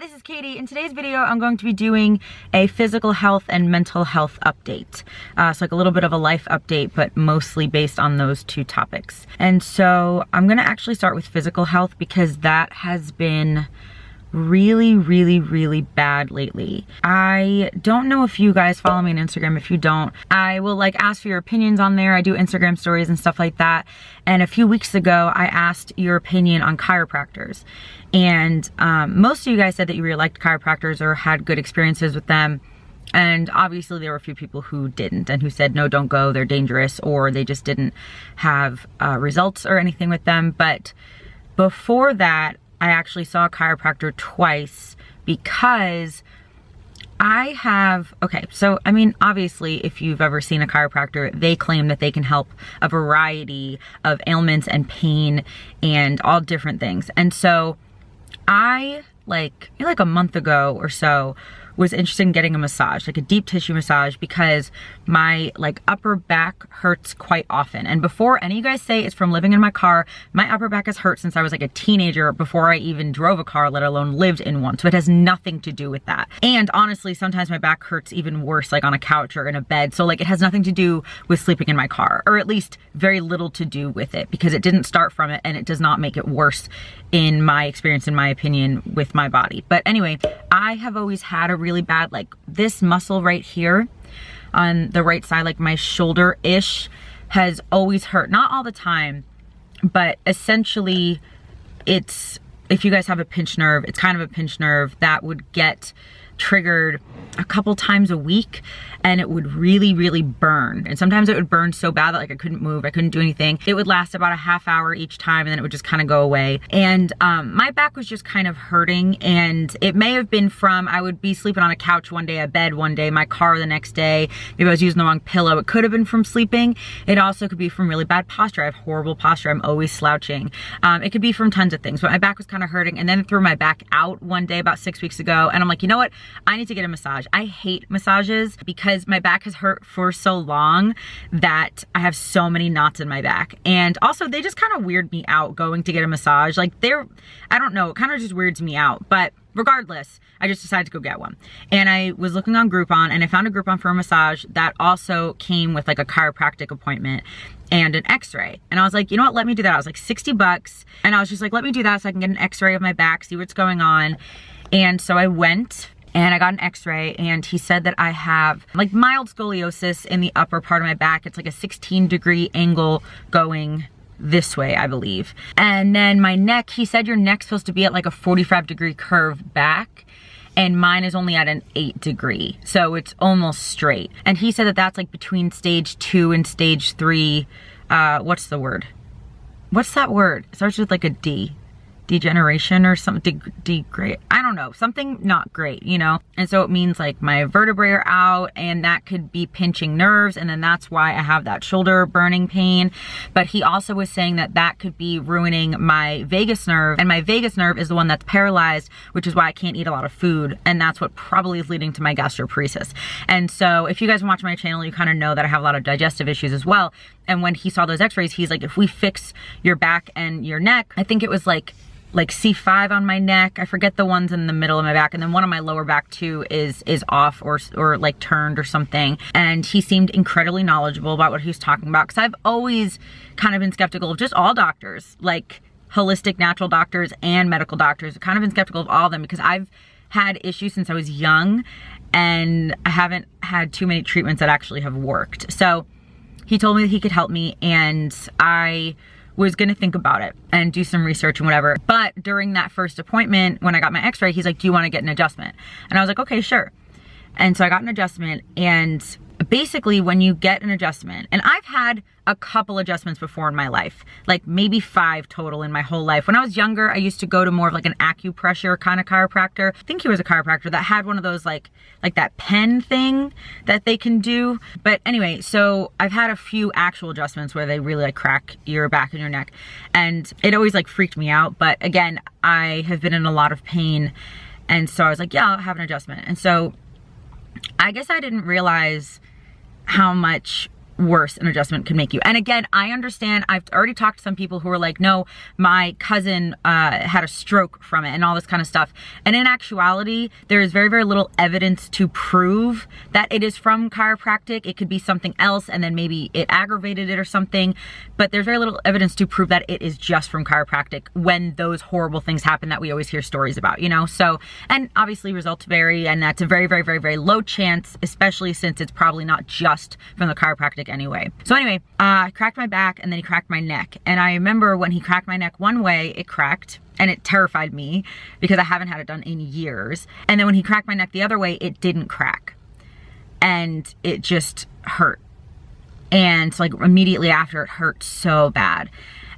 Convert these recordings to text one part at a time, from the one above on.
this is Katie. In today's video, I'm going to be doing a physical health and mental health update. So like a little bit of a life update, but mostly based on those two topics. And so I'm gonna actually start with physical health because that has been really bad lately. I don't know if you guys follow me on Instagram. If you don't, I will like ask for your opinions on there. I do Instagram stories and stuff like that. And a few weeks ago, I asked your opinion on chiropractors. And most of you guys said that you really liked chiropractors or had good experiences with them. And obviously there were a few people who didn't and who said, no, don't go, they're dangerous, or they just didn't have results or anything with them. But before that, I actually saw a chiropractor twice because okay, so I mean, obviously if you've ever seen a chiropractor, they claim that they can help a variety of ailments and pain and all different things. And so I like a month ago or so was interested in getting a massage, like a deep tissue massage, because my like upper back hurts quite often. And before any of you guys say it's from living in my car, my upper back has hurt since I was like a teenager, before I even drove a car, let alone lived in one. So it has nothing to do with that. And honestly, sometimes my back hurts even worse, like on a couch or in a bed. So like it has nothing to do with sleeping in my car, or at least very little to do with it, because it didn't start from it and it does not make it worse in my experience, in my opinion, with my body. But anyway, I have always had a really bad, like this muscle right here on the right side, like my shoulder-ish, has always hurt. Not all the time, but essentially it's, if you guys have a pinched nerve, it's kind of a pinched nerve that would get triggered a couple times a week, and it would really burn. And sometimes it would burn so bad that like I couldn't move, I couldn't do anything. It would last about a half hour each time, and then it would just kind of go away. And my back was just kind of hurting, and it may have been from, I would be sleeping on a couch one day, a bed one day, my car the next day. Maybe I was using the wrong pillow. It could have been from sleeping. It also could be from really bad posture. I have horrible posture. I'm always slouching. It could be from tons of things, but my back was kind of hurting. And then it threw my back out one day about 6 weeks ago, and I'm like, you know what? I need to get a massage. I hate massages because my back has hurt for so long that I have so many knots in my back. And also they just kind of weird me out going to get a massage. Like I don't know, it kind of just weirds me out. But regardless, I just decided to go get one. And I was looking on Groupon, and I found a Groupon for a massage that also came with like a chiropractic appointment and an x-ray. And I was like, you know what, let me do that. I was like $60. And I was just like, let me do that so I can get an x-ray of my back, see what's going on. And so I went and I got an x-ray, and he said that I have like mild scoliosis in the upper part of my back. It's like a 16-degree angle going this way, I believe. And then my neck, he said your neck's supposed to be at like a 45-degree curve back, and mine is only at an 8-degree. So it's almost straight. And he said that that's like between stage 2 and stage 3. What's the word? What's that word? It starts with like a D. Degeneration or something, degrade, I don't know, something not great, you know? And so it means like my vertebrae are out, and that could be pinching nerves, and then that's why I have that shoulder burning pain. But he also was saying that that could be ruining my vagus nerve, and my vagus nerve is the one that's paralyzed, which is why I can't eat a lot of food, and that's what probably is leading to my gastroparesis. And so if you guys watch my channel, you kind of know that I have a lot of digestive issues as well. And when he saw those x-rays, he's like, if we fix your back and your neck, I think it was like C5 on my neck. I forget the ones in the middle of my back. And then one on my lower back too is off or like turned or something. And he seemed incredibly knowledgeable about what he was talking about. Cause I've always kind of been skeptical of just all doctors, like holistic natural doctors and medical doctors. I've kind of been skeptical of all of them because I've had issues since I was young, and I haven't had too many treatments that actually have worked. So he told me that he could help me, and I was gonna think about it and do some research and whatever. But during that first appointment, when I got my x-ray, he's like, do you wanna get an adjustment? And I was like, okay, sure. And so I got an adjustment, and basically when you get an adjustment, and I've had a couple adjustments before in my life, like maybe 5 total in my whole life. When I was younger, I used to go to more of like an acupressure kind of chiropractor. I think he was a chiropractor that had one of those like that pen thing that they can do. But anyway, so I've had a few actual adjustments where they really like crack your back and your neck, and it always like freaked me out. But again, I have been in a lot of pain, and so I was like, yeah, I'll have an adjustment. And so I guess I didn't realize how much worse an adjustment can make you. And again, I understand, I've already talked to some people who are like, no, my cousin had a stroke from it and all this kind of stuff. And in actuality, there is very, very little evidence to prove that it is from chiropractic. It could be something else and then maybe it aggravated it or something, but there's very little evidence to prove that it is just from chiropractic when those horrible things happen that we always hear stories about, you know? So, and obviously results vary, and that's a very, very, very, very low chance, especially since it's probably not just from the chiropractic anyway. So anyway, I cracked my back and then he cracked my neck. And I remember when he cracked my neck one way, it cracked and it terrified me because I haven't had it done in years. And then when he cracked my neck the other way, it didn't crack and it just hurt. And like immediately after, it hurt so bad.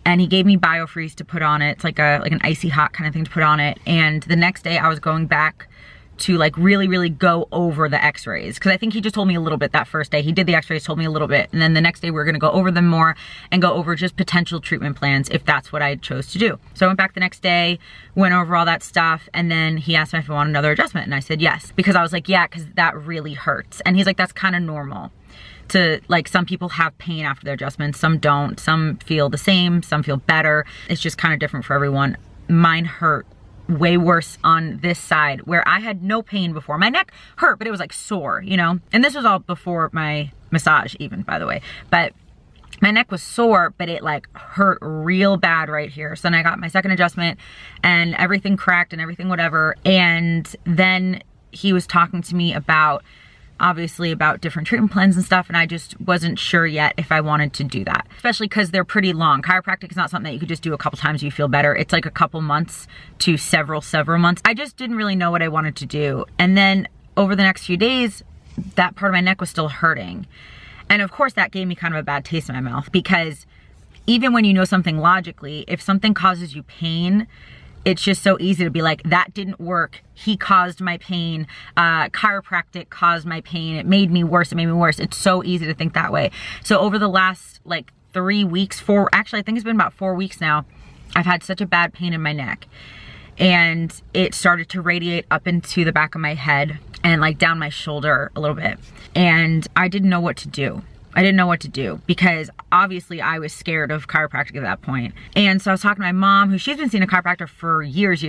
And he gave me BioFreeze to put on it. It's like an icy hot kind of thing to put on it. And the next day I was going back to like really, really go over the x-rays. Cause I think he just told me a little bit that first day. He did the x-rays, told me a little bit. And then the next day we were gonna go over them more and go over just potential treatment plans if that's what I chose to do. So I went back the next day, went over all that stuff. And then he asked me if I want another adjustment. And I said yes, because I was like, yeah, cause that really hurts. And he's like, that's kind of normal. To like, some people have pain after their adjustments, some don't, some feel the same, some feel better. It's just kind of different for everyone. Mine hurt way worse on this side where I had no pain before. My neck hurt, but it was like sore, you know? And this was all before my massage even, by the way. But my neck was sore, but it like hurt real bad right here. So then I got my second adjustment and everything cracked and everything whatever. And then he was talking to me about, obviously about different treatment plans and stuff, and I just wasn't sure yet if I wanted to do that, especially because they're pretty long. Chiropractic is not something that you could just do a couple times and you feel better. It's like a couple months to several months. I just didn't really know what I wanted to do. And then over the next few days, that part of my neck was still hurting. And of course that gave me kind of a bad taste in my mouth, because even when you know something logically, if something causes you pain, it's just so easy to be like, that didn't work. He caused my pain. Chiropractic caused my pain. It made me worse. It made me worse. It's so easy to think that way. So over the last like 3 weeks, actually, I think it's been about 4 weeks now, I've had such a bad pain in my neck. And it started to radiate up into the back of my head and like down my shoulder a little bit. And I didn't know what to do. I didn't know what to do because obviously I was scared of chiropractic at that point. And so I was talking to my mom, who she's been seeing a chiropractor for years.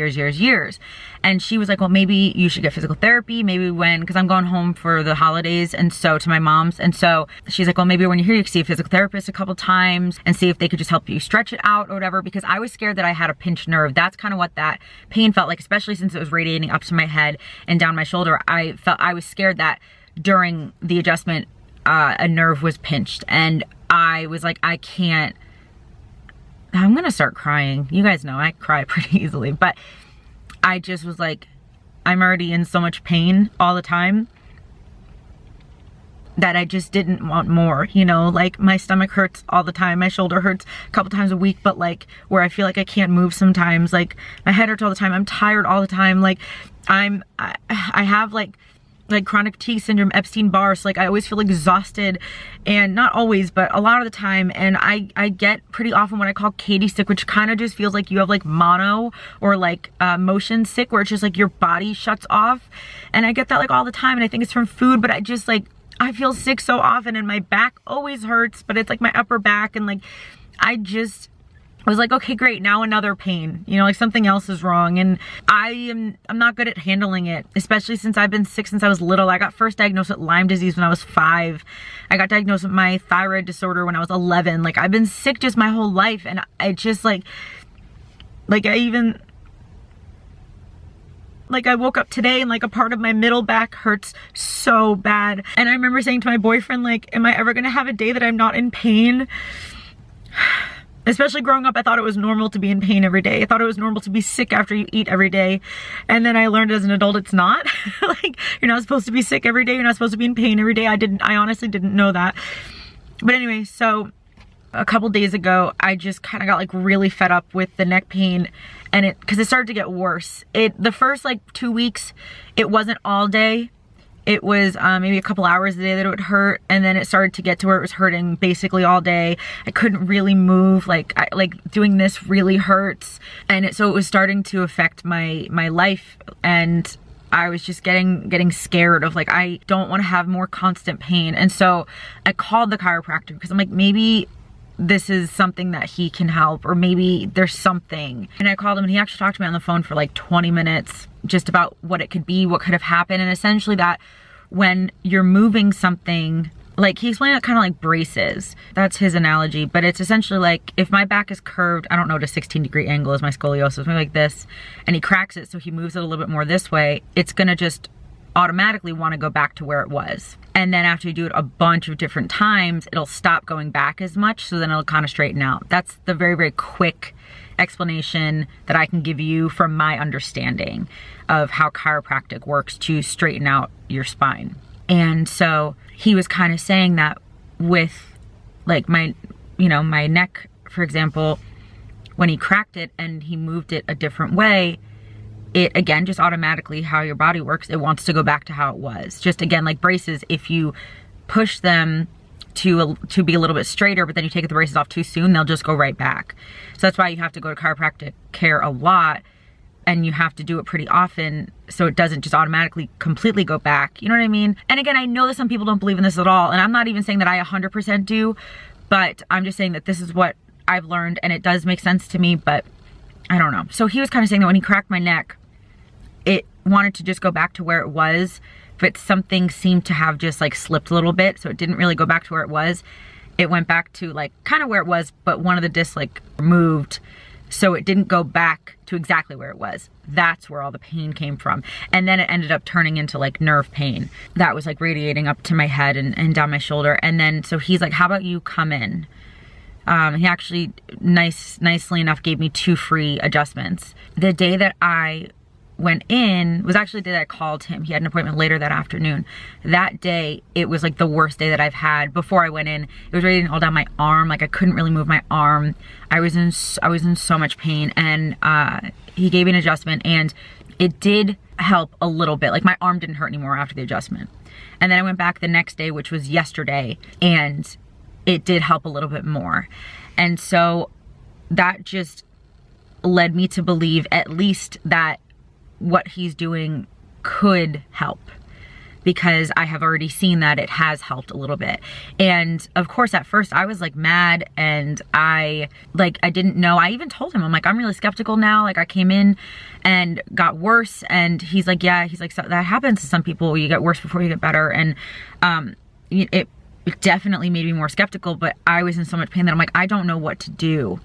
And she was like, well, maybe you should get physical therapy. Maybe because I'm going home for the holidays. And so to my mom's. And so she's like, well, maybe when you're here, you can see a physical therapist a couple times and see if they could just help you stretch it out or whatever. Because I was scared that I had a pinched nerve. That's kind of what that pain felt like, especially since it was radiating up to my head and down my shoulder. I was scared that during the adjustment, a nerve was pinched, and I was like, I'm gonna start crying. You guys know I cry pretty easily, but I just was like, I'm already in so much pain all the time that I just didn't want more, you know? Like, my stomach hurts all the time, my shoulder hurts a couple times a week, but like where I feel like I can't move sometimes, like my head hurts all the time, I'm tired all the time, like I have like chronic fatigue syndrome, Epstein-Barr, so like I always feel exhausted, and not always, but a lot of the time. And I get pretty often what I call Katie sick, which kind of just feels like you have like mono or like motion sick, where it's just like your body shuts off. And I get that like all the time, and I think it's from food, but I just like, I feel sick so often, and my back always hurts, but it's like my upper back, and like I was like, okay, great, now another pain, you know, like something else is wrong. And I'm not good at handling it, especially since I've been sick since I was little. I got first diagnosed with Lyme disease when I was 5. I got diagnosed with my thyroid disorder when I was 11. Like, I've been sick just my whole life, and I just like I woke up today and like a part of my middle back hurts so bad. And I remember saying to my boyfriend, like, am I ever gonna have a day that I'm not in pain? Especially growing up, I thought it was normal to be in pain every day. I thought it was normal to be sick after you eat every day. And then I learned as an adult, it's not. Like, you're not supposed to be sick every day. You're not supposed to be in pain every day. I honestly didn't know that. But anyway, so a couple days ago, I just kind of got like really fed up with the neck pain, and because it started to get worse. The first like 2 weeks, it wasn't all day. It was maybe a couple hours a day that it would hurt, and then it started to get to where it was hurting basically all day. I couldn't really move, like doing this really hurts, and so it was starting to affect my life. And I was just getting scared of like, I don't want to have more constant pain. And so I called the chiropractor because I'm like, maybe this is something that he can help, or maybe there's something. And I called him and he actually talked to me on the phone for like 20 minutes just about what it could be, what could have happened. And essentially that when you're moving something, like he explained it kind of like braces. That's his analogy, but it's essentially like if my back is curved, I don't know what a 16-degree angle is, my scoliosis, maybe like this, and he cracks it so he moves it a little bit more this way, it's gonna just automatically want to go back to where it was. And then after you do it a bunch of different times, it'll stop going back as much, so then it'll kind of straighten out. That's the very, very quick explanation that I can give you from my understanding of how chiropractic works to straighten out your spine. And so he was kind of saying that with like my, you know, my neck, for example, when he cracked it and he moved it a different way, it again, just automatically how your body works, it wants to go back to how it was. Just again, like braces, if you push them to be a little bit straighter, but then you take the braces off too soon, they'll just go right back. So that's why you have to go to chiropractic care a lot, and you have to do it pretty often so it doesn't just automatically completely go back. You know what I mean? And again, I know that some people don't believe in this at all, and I'm not even saying that I 100% do, but I'm just saying that this is what I've learned, and it does make sense to me, but I don't know. So he was kind of saying that when he cracked my neck, it wanted to just go back to where it was, but something seemed to have just like slipped a little bit, so it didn't really go back to where it was. It went back to like kind of where it was, but one of the discs like moved, so it didn't go back to exactly where it was. That's where all the pain came from. And then it ended up turning into like nerve pain that was like radiating up to my head and down my shoulder. And then so he's like, how about you come in? He actually nicely enough gave me 2 free adjustments. The day that I went in was actually the day that I called him. He had an appointment later that afternoon. That day, it was like the worst day that I've had. Before I went in, it was radiating all down my arm. Like I couldn't really move my arm. I was in so much pain, and he gave me an adjustment, and it did help a little bit. Like my arm didn't hurt anymore after the adjustment. And then I went back the next day, which was yesterday, and it did help a little bit more. And so that just led me to believe at least that what he's doing could help, because I have already seen that it has helped a little bit. And of course, at first I was like mad, and I didn't know. I even told him, I'm like, I'm really skeptical now. Like I came in and got worse, and he's like, yeah, he's like, so that happens to some people. You get worse before you get better. And it definitely made me more skeptical, but I was in so much pain that I'm like, I don't know what to do.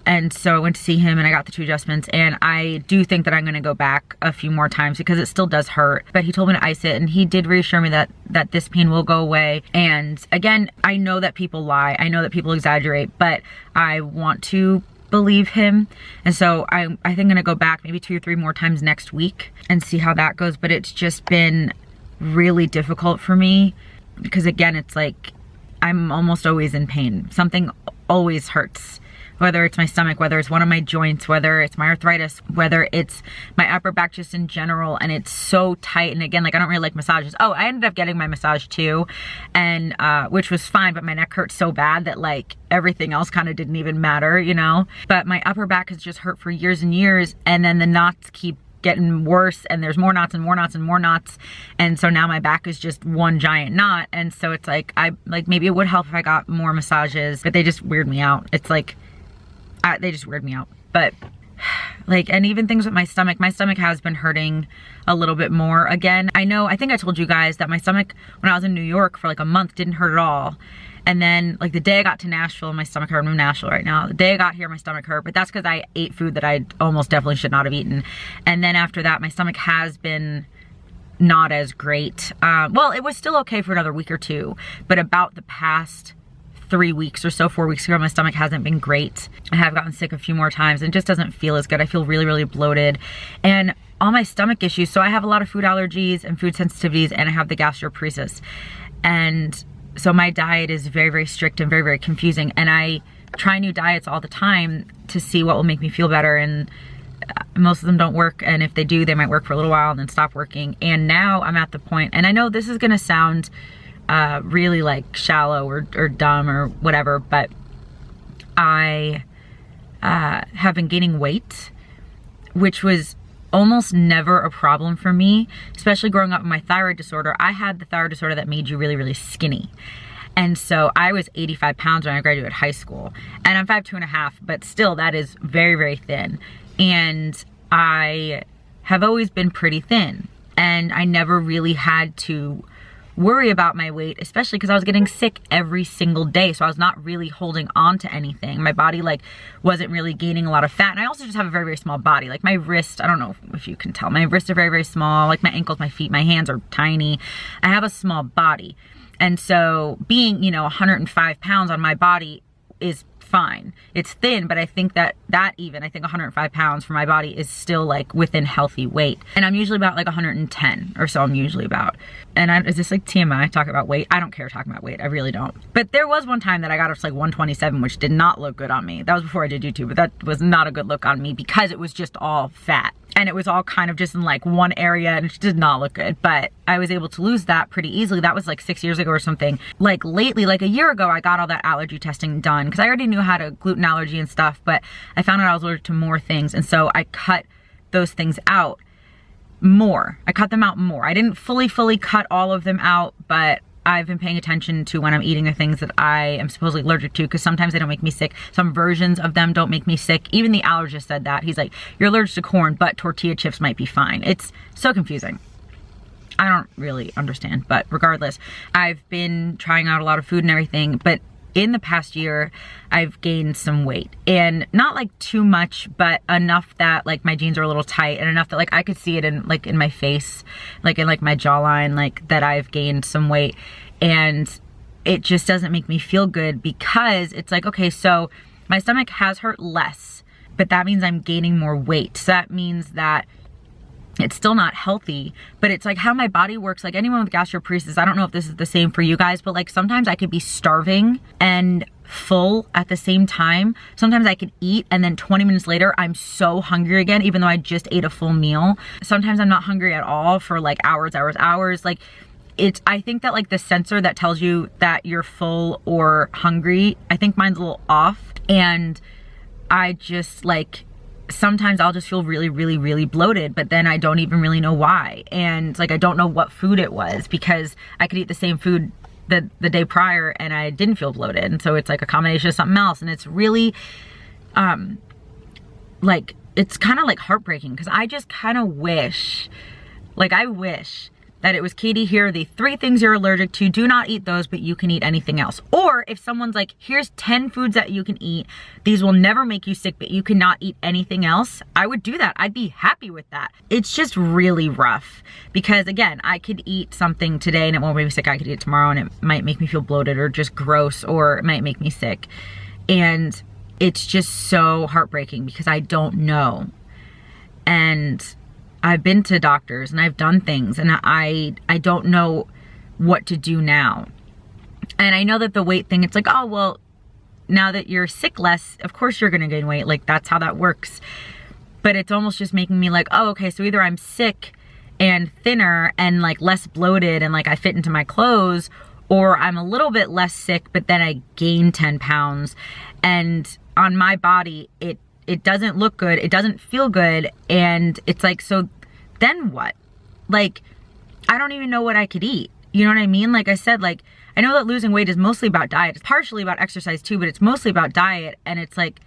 And so I went to see him and I got the 2 adjustments, and I do think that I'm gonna go back a few more times because it still does hurt. But he told me to ice it, and he did reassure me that this pain will go away. And again, I know that people lie, I know that people exaggerate, but I want to believe him. And so I think I'm gonna go back maybe 2 or 3 more times next week and see how that goes. But it's just been really difficult for me because again, it's like I'm almost always in pain. Something always hurts. Whether it's my stomach, whether it's one of my joints, whether it's my arthritis, whether it's my upper back just in general, and it's so tight. And again, like I don't really like massages. Oh, I ended up getting my massage too, and which was fine, but my neck hurt so bad that like everything else kind of didn't even matter, you know? But my upper back has just hurt for years and years, and then the knots keep getting worse, and there's more knots and more knots and more knots, and so now my back is just one giant knot. And so it's like, maybe it would help if I got more massages, but they just weird me out. It's like, they just weird me out. But like, and even things with my stomach has been hurting a little bit more again. I think I told you guys that my stomach when I was in New York for like a month didn't hurt at all. And then like the day I got to Nashville, my stomach hurt. I'm in Nashville right now. The day I got here, my stomach hurt, but that's because I ate food that I almost definitely should not have eaten. And then after that, my stomach has been not as great. Well, it was still okay for another week or 2, but about the past 3 weeks or so, 4 weeks ago, my stomach hasn't been great. I have gotten sick a few more times and it just doesn't feel as good. I feel really, really bloated. And all my stomach issues, so I have a lot of food allergies and food sensitivities, and I have the gastroparesis. And so my diet is very, very strict and very, very confusing. And I try new diets all the time to see what will make me feel better. And most of them don't work. And if they do, they might work for a little while and then stop working. And now I'm at the point, and I know this is gonna sound really like shallow or dumb or whatever, but I have been gaining weight, which was almost never a problem for me, especially growing up with my thyroid disorder. I had the thyroid disorder that made you really, really skinny. And so I was 85 pounds when I graduated high school, and I'm 5'2.5", but still that is very, very thin. And I have always been pretty thin, and I never really had to worry about my weight, especially because I was getting sick every single day. So I was not really holding on to anything. My body like wasn't really gaining a lot of fat. And I also just have a very, very small body. Like my wrist, I don't know if you can tell, my wrists are very, very small. Like my ankles, my feet, my hands are tiny. I have a small body. And so being, you know, 105 pounds on my body is fine. It's thin, but I think I think 105 pounds for my body is still like within healthy weight. And I'm usually about like 110 or so I'm usually about. And is this like TMI, talking about weight? I don't care talking about weight, I really don't. But there was one time that I got up to like 127, which did not look good on me. That was before I did YouTube, but that was not a good look on me because it was just all fat. And it was all kind of just in like one area and it just did not look good. But I was able to lose that pretty easily. That was like 6 years ago or something. Like lately, like a year ago, I got all that allergy testing done because I already knew how to gluten allergy and stuff, but I found out I was allergic to more things. And so I cut those things out more. I cut them out more. I didn't fully cut all of them out, but I've been paying attention to when I'm eating the things that I am supposedly allergic to, because sometimes they don't make me sick. Some versions of them don't make me sick. Even the allergist said that. He's like, you're allergic to corn, but tortilla chips might be fine. It's so confusing. I don't really understand, but regardless, I've been trying out a lot of food and everything, but in the past year, I've gained some weight, and not like too much, but enough that like my jeans are a little tight, and enough that like I could see it in like in my face, like in like my jawline, like that I've gained some weight. And it just doesn't make me feel good because it's like, okay, so my stomach has hurt less, but that means I'm gaining more weight. So that means that it's still not healthy, but it's like how my body works. Like anyone with gastroparesis, I don't know if this is the same for you guys, but like sometimes I could be starving and full at the same time. Sometimes I could eat and then 20 minutes later, I'm so hungry again, even though I just ate a full meal. Sometimes I'm not hungry at all for like hours. Like I think that like the sensor that tells you that you're full or hungry, I think mine's a little off. And I just like, sometimes I'll just feel really bloated, but then I don't even really know why. And like, I don't know what food it was, because I could eat the same food the day prior and I didn't feel bloated. And so it's like a combination of something else. And it's really, like, it's kind of like heartbreaking, because I just kind of wish, like I wish that it was, Katie, here are the 3 things you're allergic to. Do not eat those, but you can eat anything else. Or if someone's like, here's 10 foods that you can eat. These will never make you sick, but you cannot eat anything else. I would do that. I'd be happy with that. It's just really rough because, again, I could eat something today and it won't make me sick. I could eat it tomorrow and it might make me feel bloated or just gross, or it might make me sick. And it's just so heartbreaking because I don't know. And I've been to doctors and I've done things, and I don't know what to do now. And I know that the weight thing, it's like, oh, well, now that you're sick less, of course you're gonna gain weight. Like that's how that works. But it's almost just making me like, oh, okay, so either I'm sick and thinner and like less bloated and like I fit into my clothes, or I'm a little bit less sick, but then I gain 10 pounds. And on my body, it doesn't look good, it doesn't feel good, and it's like, so then what? Like, I don't even know what I could eat. You know what I mean? Like I said, like, I know that losing weight is mostly about diet. It's partially about exercise too, but it's mostly about diet. And it's like,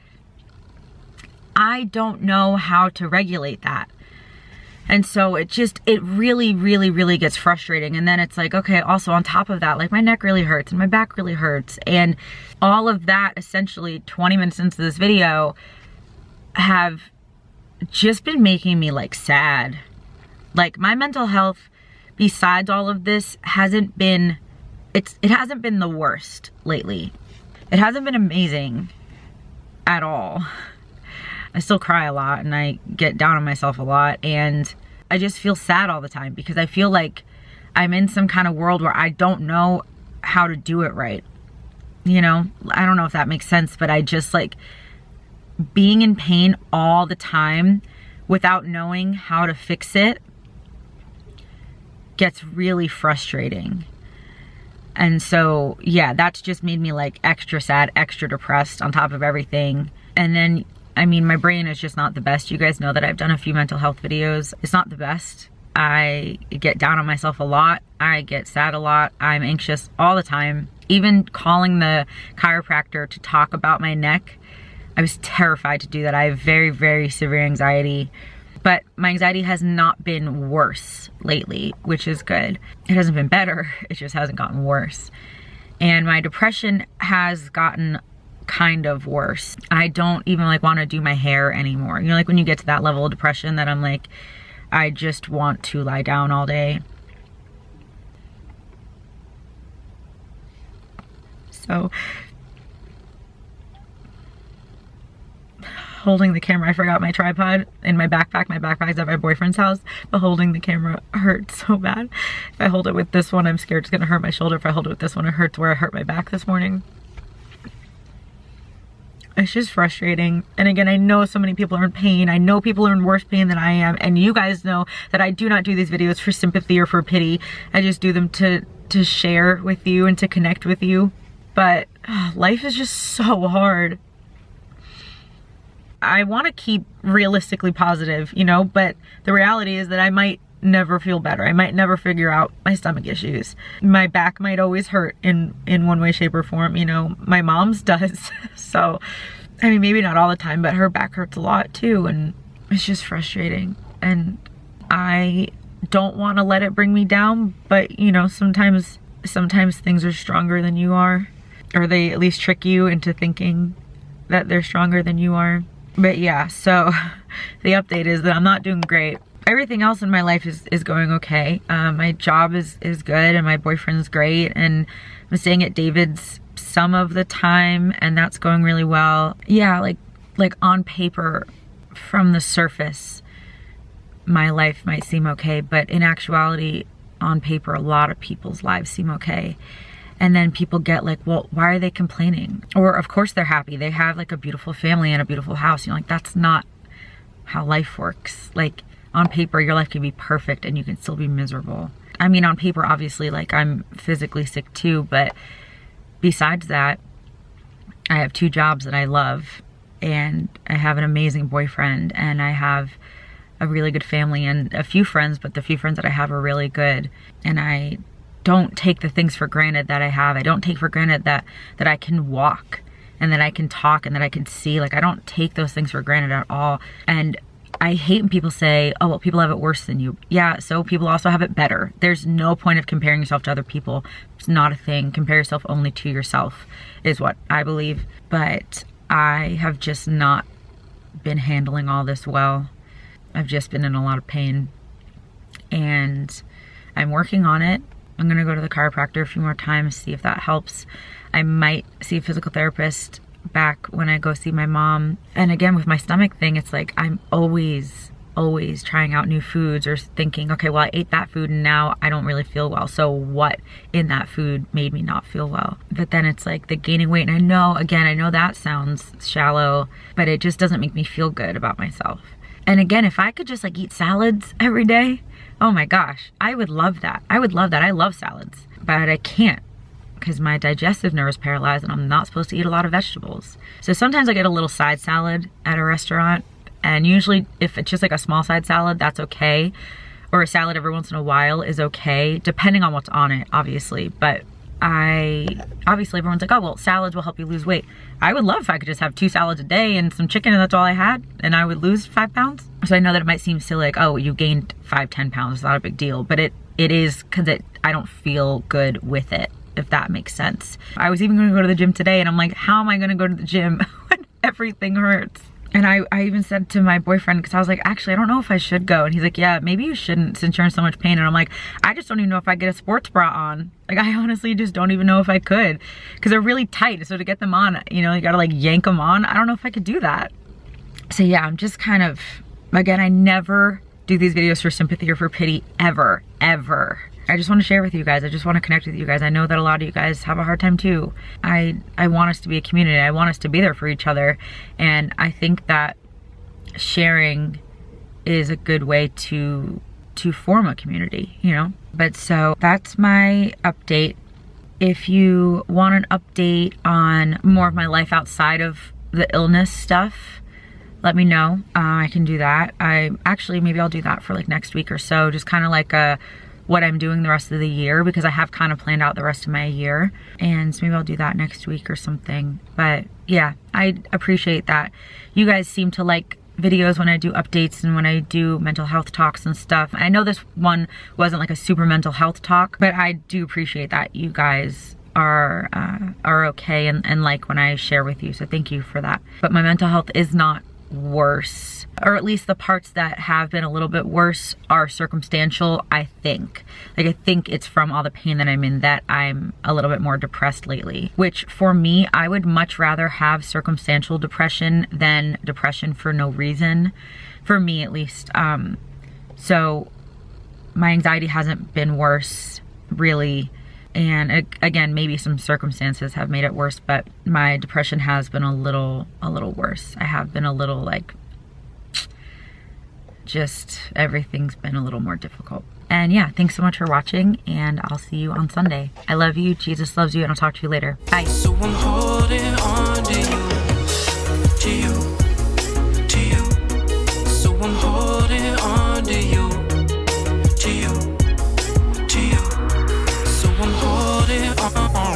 I don't know how to regulate that. And so it really gets frustrating. And then it's like, okay, also on top of that, like my neck really hurts and my back really hurts. And all of that, essentially 20 minutes into this video, have just been making me like sad. Like my mental health, besides all of this, hasn't been, it hasn't been the worst lately. It hasn't been amazing at all. I still cry a lot and I get down on myself a lot, and I just feel sad all the time because I feel like I'm in some kind of world where I don't know how to do it right. You know, I don't know if that makes sense, but I just like being in pain all the time without knowing how to fix it gets really frustrating. And so, yeah, that's just made me like extra sad, extra depressed on top of everything. And then I mean, my brain is just not the best. You guys know that I've done a few mental health videos. It's not the best. I get down on myself a lot. I get sad a lot. I'm anxious all the time. Even calling the chiropractor to talk about my neck, I was terrified to do that. I have very, very severe anxiety, but my anxiety has not been worse lately, which is good. It hasn't been better. It just hasn't gotten worse. And my depression has gotten kind of worse. I don't even like want to do my hair anymore. You know, like when you get to that level of depression that I'm like, I just want to lie down all day. So, holding the camera, I forgot my tripod in my backpack. My backpack's at my boyfriend's house, but holding the camera hurts so bad. If I hold it with this one, I'm scared it's gonna hurt my shoulder. If I hold it with this one, it hurts where I hurt my back this morning. It's just frustrating. And again, I know so many people are in pain. I know people are in worse pain than I am. And you guys know that I do not do these videos for sympathy or for pity. I just do them to share with you and to connect with you. But life is just so hard. I want to keep realistically positive, you know, but the reality is that I might never feel better. I might never figure out my stomach issues. My back might always hurt in one way, shape, or form. You know, my mom's does. So, I mean, maybe not all the time, but her back hurts a lot too. And it's just frustrating. And I don't want to let it bring me down, but you know, sometimes things are stronger than you are, or they at least trick you into thinking that they're stronger than you are. But yeah, so the update is that I'm not doing great. Everything else in my life is going okay. My job is good, and my boyfriend's great, and I'm staying at David's some of the time, and that's going really well. Yeah, like on paper, from the surface, my life might seem okay, but in actuality, on paper, a lot of people's lives seem okay. And then people get like, well, why are they complaining? Or of course they're happy. They have like a beautiful family and a beautiful house. You know, like that's not how life works. Like on paper, your life can be perfect and you can still be miserable. I mean, on paper, obviously, like I'm physically sick too, but besides that, I have 2 jobs that I love, and I have an amazing boyfriend, and I have a really good family and a few friends, but the few friends that I have are really good. And I don't take the things for granted that I have. I don't take for granted that I can walk and that I can talk and that I can see. Like I don't take those things for granted at all. And I hate when people say, oh, well, people have it worse than you. Yeah, so people also have it better. There's no point of comparing yourself to other people. It's not a thing. Compare yourself only to yourself is what I believe. But I have just not been handling all this well. I've just been in a lot of pain, and I'm working on it. I'm gonna go to the chiropractor a few more times, see if that helps. I might see a physical therapist back when I go see my mom. And again, with my stomach thing, it's like I'm always trying out new foods or thinking, okay, well, I ate that food and now I don't really feel well. So what in that food made me not feel well? But then it's like the gaining weight. And I know that sounds shallow, but it just doesn't make me feel good about myself. And again, if I could just like eat salads every day, oh my gosh, I would love that. I would love that. I love salads, but I can't because my digestive nerve is paralyzed and I'm not supposed to eat a lot of vegetables. So sometimes I get a little side salad at a restaurant, and usually if it's just like a small side salad, that's okay. Or a salad every once in a while is okay, depending on what's on it, obviously. But obviously everyone's like, oh, well, salads will help you lose weight. I would love if I could just have 2 salads a day and some chicken and that's all I had, and I would lose 5 pounds. So I know that it might seem silly, like, oh, you gained 5-10 pounds, it's not a big deal, but it is because I don't feel good with it, if that makes sense. I was even gonna go to the gym today, and I'm like, how am I gonna go to the gym when everything hurts? And I even said to my boyfriend, because I was like, actually, I don't know if I should go. And he's like, yeah, maybe you shouldn't since you're in so much pain. And I'm like, I just don't even know if I get a sports bra on. Like, I honestly just don't even know if I could, because they're really tight. So to get them on, you know, you gotta like yank them on. I don't know if I could do that. So yeah, I'm just kind of, again, I never do these videos for sympathy or for pity, ever, ever. I just want to share with you guys. I just want to connect with you guys. I know that a lot of you guys have a hard time too. I want us to be a community. I want us to be there for each other. And I think that sharing is a good way to form a community, you know? But so that's my update. If you want an update on more of my life outside of the illness stuff, let me know. I can do that. Maybe I'll do that for like next week or so, just kind of like what I'm doing the rest of the year, because I have kind of planned out the rest of my year, and so maybe I'll do that next week or something. But yeah, I appreciate that you guys seem to like videos when I do updates and when I do mental health talks and stuff. I know this one wasn't like a super mental health talk, but I do appreciate that you guys are okay and like when I share with you, so thank you for that. But my mental health is not worse, or at least the parts that have been a little bit worse are circumstantial, I think. Like, I think it's from all the pain that I'm in that I'm a little bit more depressed lately, which for me, I would much rather have circumstantial depression than depression for no reason, for me at least. So my anxiety hasn't been worse really, and again, maybe some circumstances have made it worse, but my depression has been a little worse. I have been a little like, just everything's been a little more difficult. And yeah, thanks so much for watching, and I'll see you on Sunday. I love you, Jesus loves you, and I'll talk to you later. Bye. So I'm holding on to you. So I'm holding on to you. So I'm holding on.